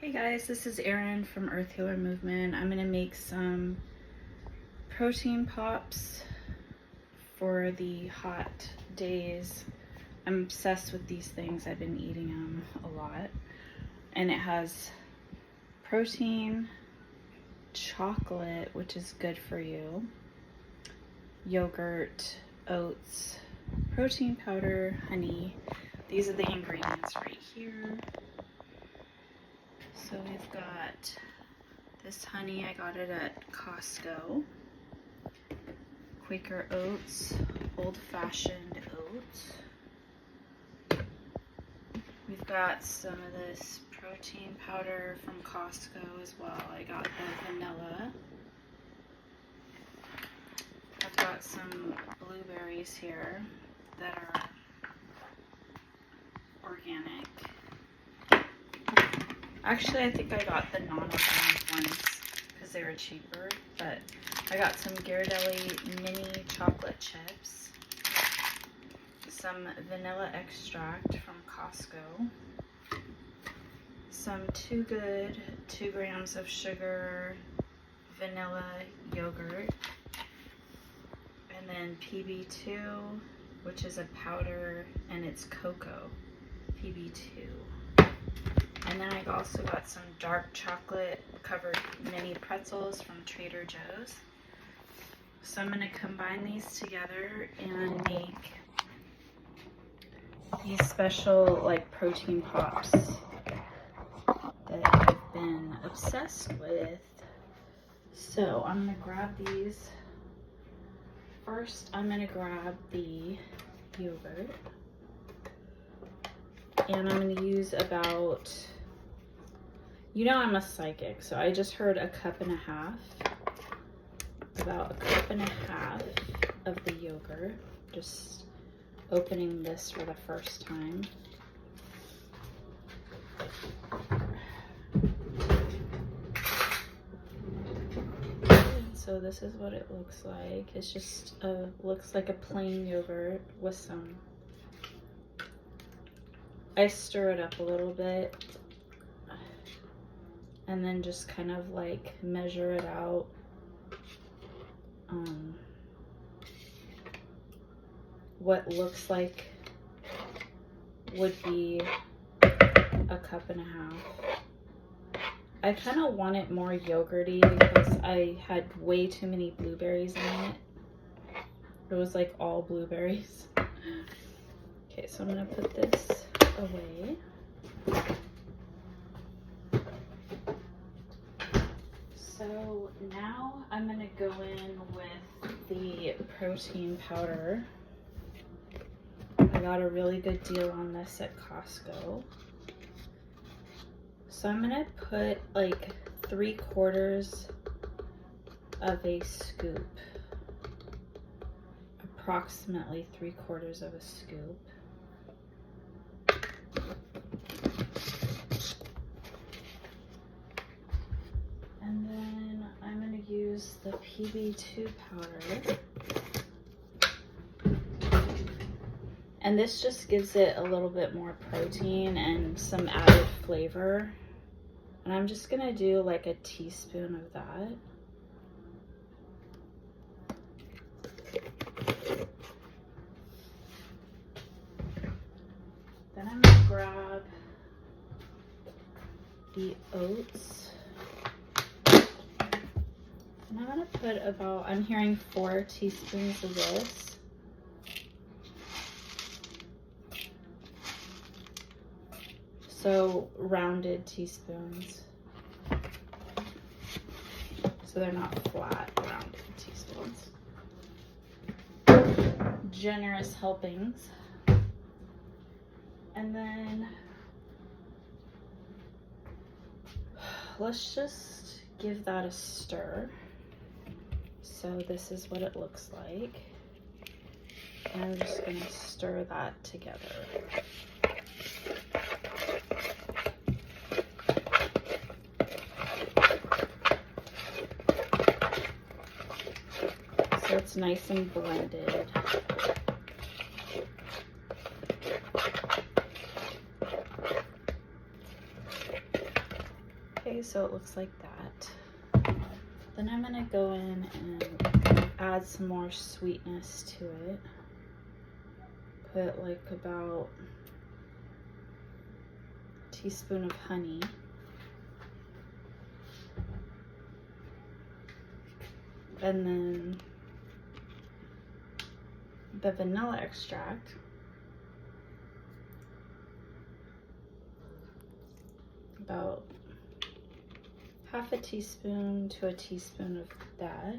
Hey guys, this is Erin from Earth Healer Movement. I'm going to make some protein pops for the hot days. I'm obsessed with these things. I've been eating them a lot. And it has protein, chocolate, which is good for you, yogurt, oats, protein powder, honey. These are the ingredients right here. So we've got this honey, I got it at Costco. Quaker oats, old-fashioned oats. We've got some of this protein powder from Costco as well. I got the vanilla. I've got some blueberries here that are organic. Actually, I think I got the non-organic ones because they were cheaper, but I got some Ghirardelli mini chocolate chips, some vanilla extract from Costco, some Too Good 2 grams of sugar, vanilla yogurt, and then PB2, which is a powder, and it's cocoa, PB2. And then I also got some dark chocolate covered mini pretzels from Trader Joe's. So I'm going to combine these together and make these special like protein pops that I've been obsessed with. So I'm going to grab these. First, I'm going to grab the yogurt. And I'm going to use about, you know I'm a psychic, so I just heard 1.5 cups, about 1.5 cups of the yogurt, just opening this for the first time. So this is what it looks like. It's just looks like a plain yogurt with some, I stir it up a little bit and then just kind of like measure it out. What looks like would be 1.5 cups. I kind of want it more yogurty because I had way too many blueberries in it. It was like all blueberries. Okay, so I'm gonna put this away. So now I'm going to go in with the protein powder. I got a really good deal on this at Costco. So I'm going to put like 3/4 of a scoop, approximately 3/4 of a scoop. And then I'm going to use the PB2 powder. And this just gives it a little bit more protein and some added flavor. And I'm just going to do like a teaspoon of that. Then I'm going to grab the oats. And I'm going to put about, I'm hearing 4 teaspoons of this. So rounded teaspoons. So they're not flat, rounded teaspoons. Generous helpings. And then let's just give that a stir. So this is what it looks like. And I'm just going to stir that together. So it's nice and blended. Okay, so it looks like that. Then I'm gonna go in and add some more sweetness to it. Put like about a teaspoon of honey. And then the vanilla extract. About half a teaspoon to a teaspoon of that.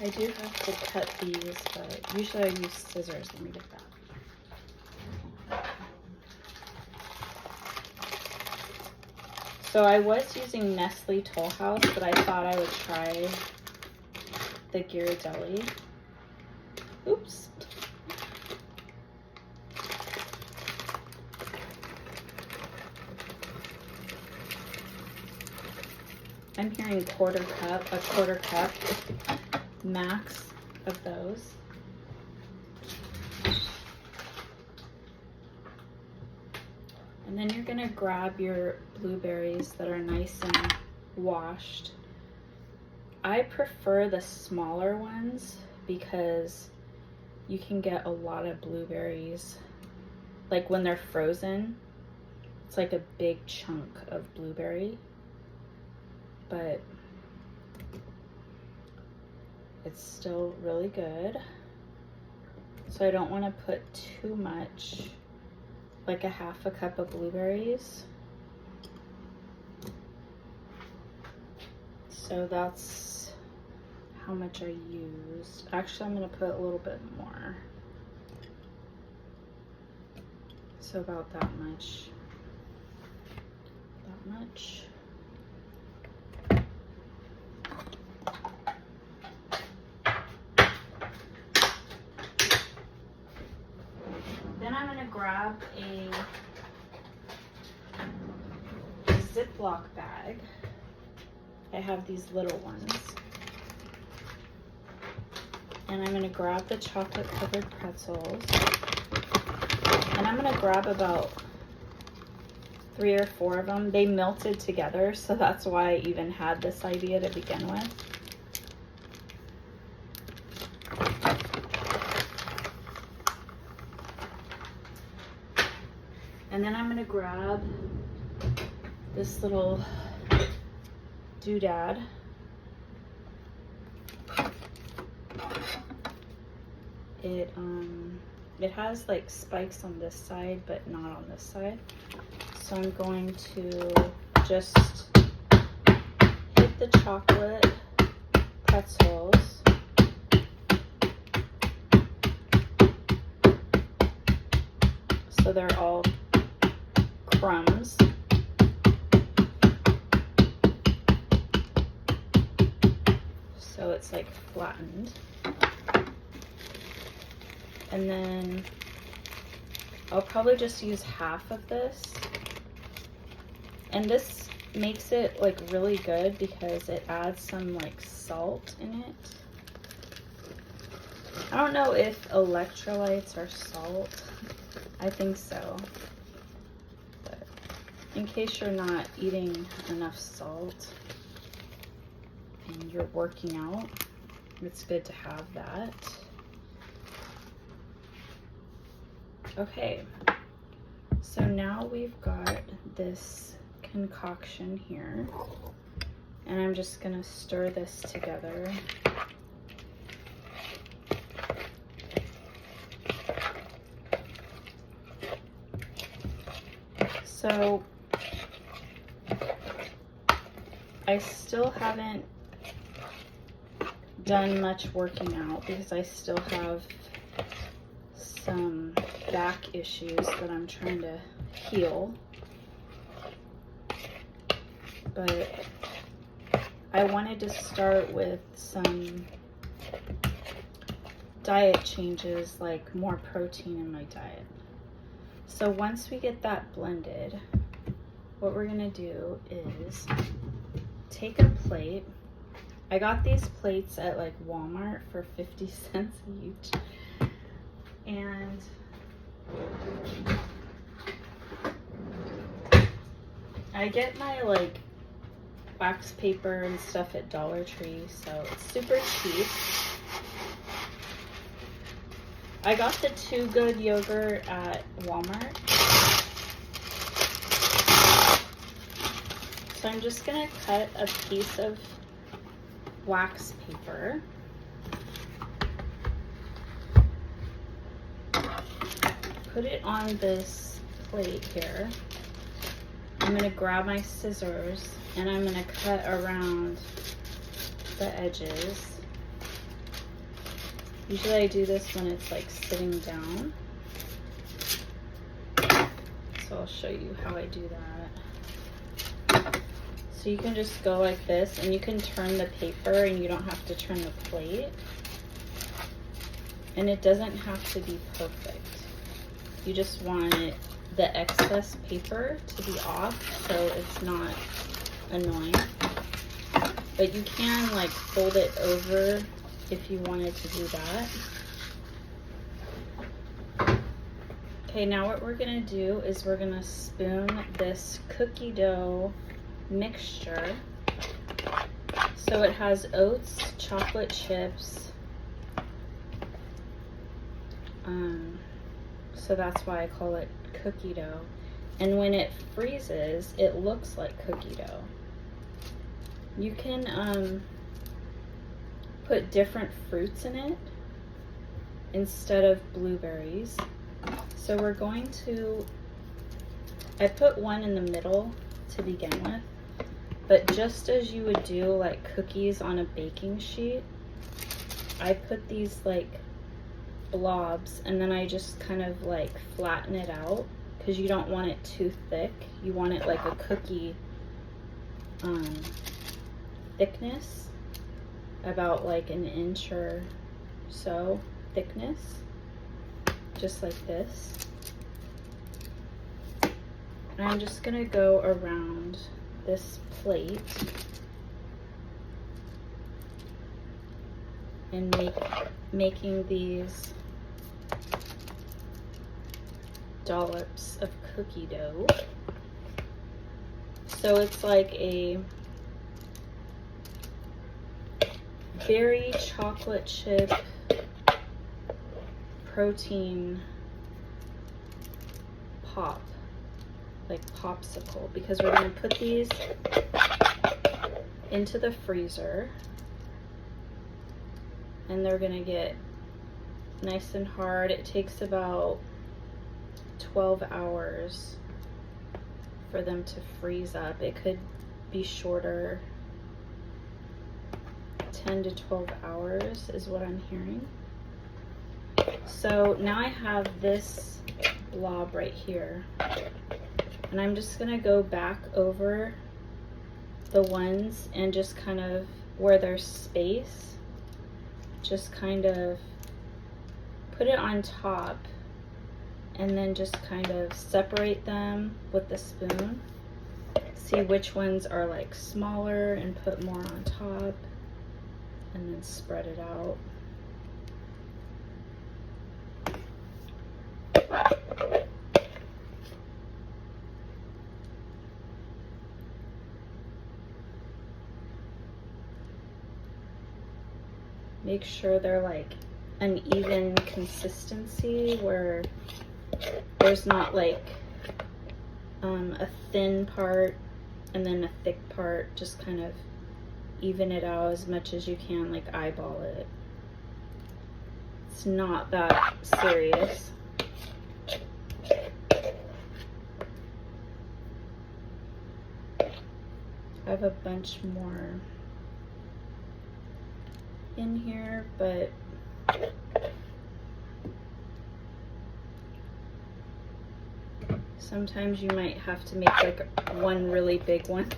I do have to cut these, but usually I use scissors. Let me get that. So I was using Nestle Toll House, but I thought I would try the Ghirardelli. Oops. I'm hearing a quarter cup max of those. And then you're gonna grab your blueberries that are nice and washed. I prefer the smaller ones because you can get a lot of blueberries. Like when they're frozen, it's like a big chunk of blueberry. But it's still really good. So I don't want to put too much, like a half a cup of blueberries. So that's how much I used. Actually, I'm going to put a little bit more. So about that much. That much. Then I'm going to grab a Ziploc bag. I have these little ones. And I'm going to grab the chocolate covered pretzels. And I'm going to grab about 3 or 4 of them. They melted together, so that's why I even had this idea to begin with. And then I'm going to grab this little doodad. It has like spikes on this side, but not on this side. So I'm going to just hit the chocolate pretzels. So they're all crumbs. So it's like flattened. And then I'll probably just use half of this. And this makes it like really good because it adds some like salt in it. I don't know if electrolytes are salt. I think so. But in case you're not eating enough salt and you're working out, it's good to have that. Okay, so now we've got this concoction here, and I'm just gonna stir this together. So I still haven't done much working out because I still have some back issues that I'm trying to heal. But I wanted to start with some diet changes, like more protein in my diet. So once we get that blended, what we're gonna do is take a plate. I got these plates at like Walmart for 50 cents each. And I get my like wax paper and stuff at Dollar Tree, so it's super cheap. I got the Too Good yogurt at Walmart. So I'm just gonna cut a piece of wax paper. Put it on this plate here. I'm gonna grab my scissors and I'm gonna cut around the edges. Usually I do this when it's like sitting down. So I'll show you how I do that. So you can just go like this and you can turn the paper and you don't have to turn the plate. And it doesn't have to be perfect. You just want the excess paper to be off so it's not annoying. But you can like fold it over if you wanted to do that. Okay, now what we're gonna do is we're gonna spoon this cookie dough mixture. So it has oats, chocolate chips, so that's why I call it cookie dough. And when it freezes, it looks like cookie dough. You can put different fruits in it instead of blueberries. So we're going to, I put one in the middle to begin with, but just as you would do like cookies on a baking sheet, I put these like blobs and then I just kind of like flatten it out because you don't want it too thick. You want it like a cookie thickness, about like an inch or so thickness, just like this. And I'm just gonna go around this plate and making these dollops of cookie dough. So it's like a berry chocolate chip protein pop, like popsicle, because we're going to put these into the freezer and they're going to get nice and hard. It takes about 12 hours for them to freeze up. It could be shorter. 10 to 12 hours is what I'm hearing. So now I have this blob right here, and I'm just gonna go back over the ones and just kind of where there's space, just kind of put it on top and then just kind of separate them with the spoon. See which ones are like smaller and put more on top, and then spread it out. Make sure they're like an even consistency where there's not like a thin part and then a thick part. Just kind of even it out as much as you can, like eyeball it. It's not that serious. I have a bunch more in here, but sometimes you might have to make like one really big one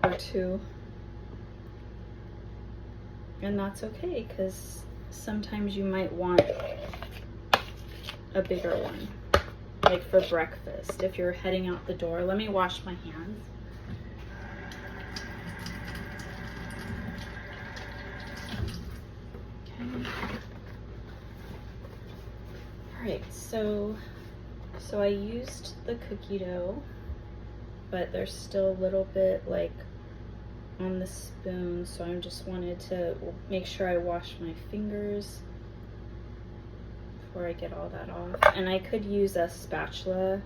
or two, and that's okay because sometimes you might want a bigger one, like for breakfast if you're heading out the door. Let me wash my hands. Alright, so I used the cookie dough but there's still a little bit like on the spoon, so I just wanted to make sure I wash my fingers before I get all that off. And I could use a spatula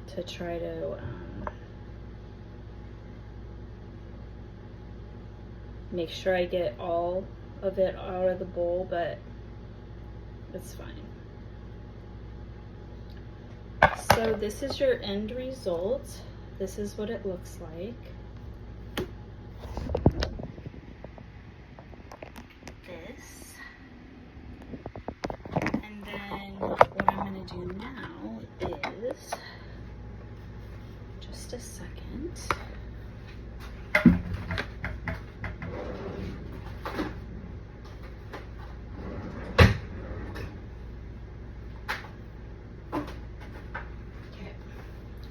to try to make sure I get all of it out of the bowl, but it's fine. So this is your end result. This is what it looks like. This. And then what I'm going to do now is, just a second.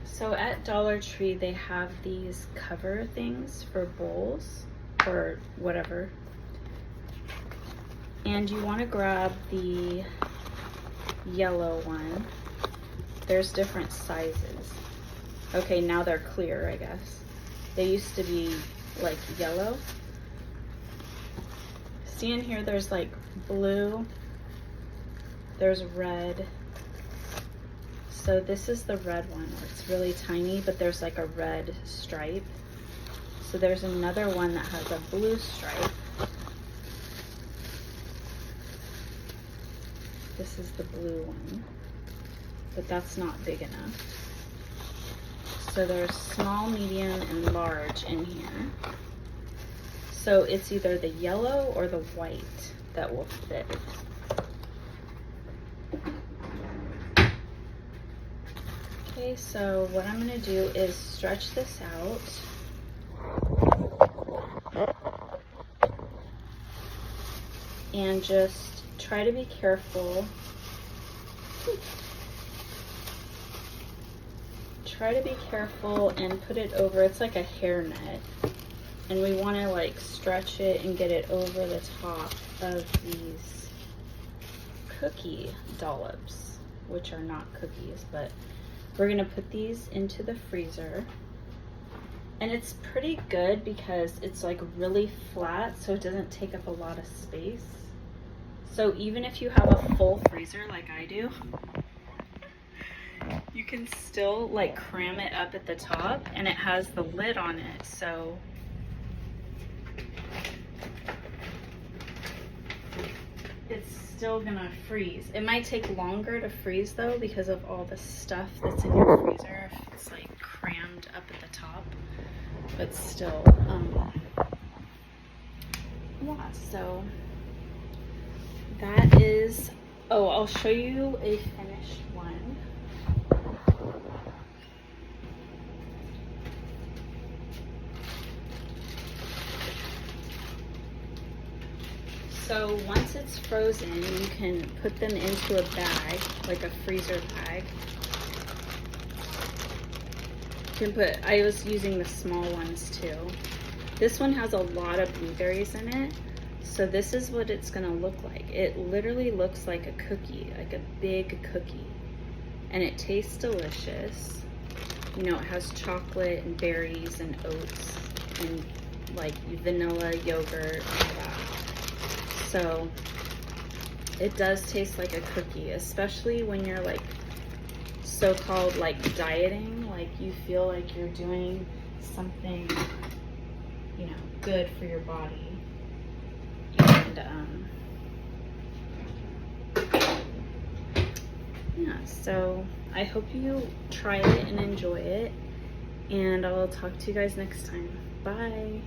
So at Dollar Tree, they have these cover things for bowls or whatever. And you want to grab the yellow one. There's different sizes. Okay, now they're clear, I guess. They used to be like yellow. See in here, there's like blue, there's red. So this is the red one. It's really tiny, but there's like a red stripe. So there's another one that has a blue stripe. This is the blue one, but that's not big enough. So there's small, medium, and large in here. So it's either the yellow or the white that will fit. Okay, so what I'm going to do is stretch this out and just try to be careful. Try to be careful and put it over. It's like a hairnet, and we want to like stretch it and get it over the top of these cookie dollops, which are not cookies, but we're gonna put these into the freezer. And it's pretty good because it's like really flat, so it doesn't take up a lot of space. So even if you have a full freezer like I do, you can still like cram it up at the top, and it has the lid on it, so it's still gonna freeze. It might take longer to freeze though because of all the stuff that's in your freezer if it's like crammed up at the top, but still yeah, so that is, oh, I'll show you a finished one. So once it's frozen, you can put them into a bag, like a freezer bag. You can put, I was using the small ones too. This one has a lot of blueberries in it, so this is what it's gonna look like. It literally looks like a cookie, like a big cookie. And it tastes delicious. You know, it has chocolate and berries and oats and like vanilla yogurt and all that. So it does taste like a cookie, especially when you're like so-called like dieting, like you feel like you're doing something, you know, good for your body. And yeah, so I hope you try it and enjoy it, and I'll talk to you guys next time. Bye.